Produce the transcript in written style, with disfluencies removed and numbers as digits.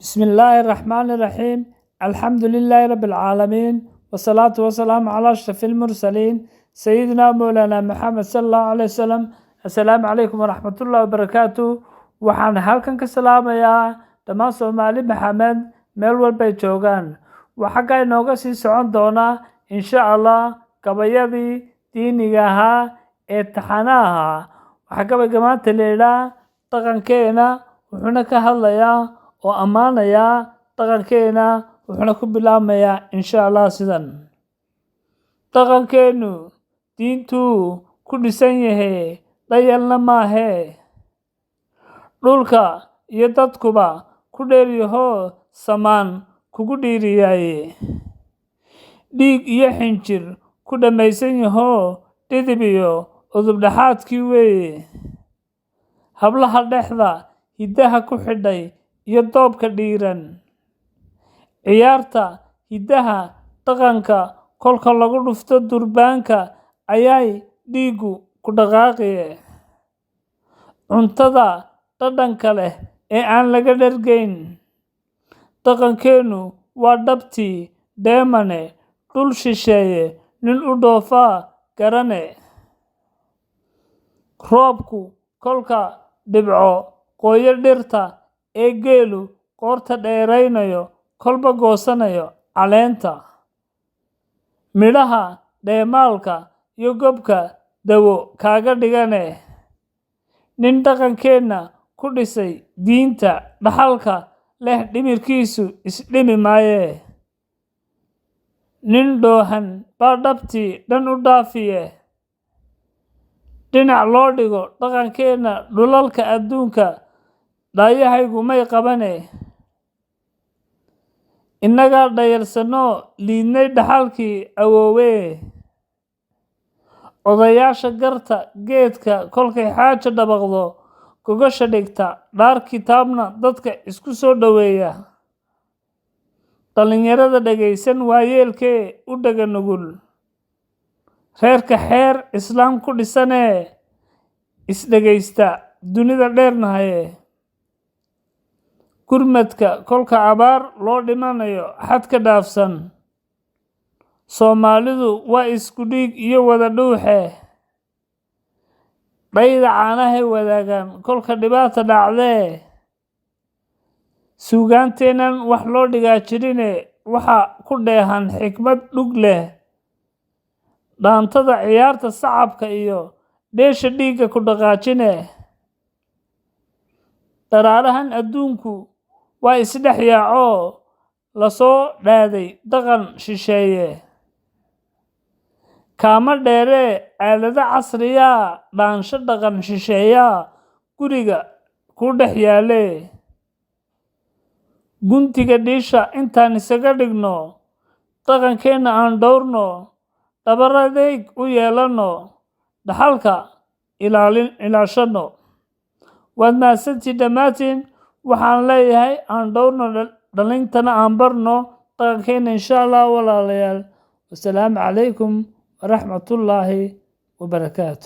بسم الله الرحمن الرحيم. الحمد لله رب العالمين، والصلاة والسلام على أشرف المرسلين سيدنا مولانا محمد صلى الله عليه وسلم. السلام عليكم ورحمة الله وبركاته. waxaan halkan ka salaamayaa dhammaan Soomaali Maxamed meel walba ay joogaan. Waxa inooga sii socon doona insha Allah gabayadii diiniga ahaa ee taxanaha. Waxa gabayga maanta leeyahay dhaqankeena wuxuuna ka hadlayaa oo ammaanaya dhaqankeena wuxuuna ku bilaabmayaa insha Allah sidan. Dhaqankeenu diintu ku dhisan yahay dayalna maahe. Dhulka iyo dadkuba ku dheeryaho samaan kugu dhiiriyay. Dhiig iyo xinjir ku dhamaysan yaho dhidib iyo udub dhaxaadkii weeye. Hablaha dhexda hidaha ku xidhay iyo doobka dhiiran. Ciyaarta hidaha dhaqanka kolka lagu dhufto durbaanka ayay dhiigu ku dhaqaaqee. Cuntada dhadhanka leh ee aan laga dhergeyn. Dhaqankeenu waa dhabtii deemane dhul shisheeye nin u dhoofa garane. Roobku kolka dhibco qoyo dhirta ee geelu qoorta dheeraynayo kolba goosanayo caleenta. Midhaha dheemaalka iyo gobka dawo kaaga dhigane. Nin dhaqankeena ku dhisay diinta dhaxalka leh dhimirkiisu isdhimi maaye. Nin dhoohan baa dhabtii dhan u dhaafiye. Dhinac loo dhigo dhaqankeena dhulalka adduunka dhaayahaygu may qabane. Innaga dhayarsano liidnay dhaxalkii awoowe. Odayaasha garta geedka kolkay xaaja dhabaqdo gogasha dhigta dhaar kitaabna dadka isku soo dhaweeya. Dhalinyarada dhagaysan waayeelkee u dhaga nugul. Reerka xeer islaam ku dhisanee isdhagaysta dunida dheernahaye. Gurmadka kolka abaar loo dhimanayo xadka dhaafsan. Soomaalidu waa isku dhiig iyo wada dhuuxe. Dhayda caanahay wadaagaan kolka dhibaata dhacdee. Suugaanteenan wax loo dhigaa jirine waxa ku dheehan xikmad dhug leh. Dhaantada ciyaarta sacabka iyo dheesha dhiigga ku dhaqaajine. Daraarahan adduunku waa isdhex yaaco la soo dhaaday dhaqan shisheeye. Kaama dheere aalada casriya dhaansho dhaqan shisheeya guriga ku dhex yaale. Guntiga dhiisha intaan isaga dhigno dhaqankeena aan dhowrno dhabaradayg u yeelano dhaxalka ilaashano. Waad mahadsantihiin dhammaantiin. Waxaan leeyahay aan dhowrno dhalintana aan barno dhaqankeena insha Allah walaalayaal. Wassalaamu calaykum ورحمة الله وبركاته.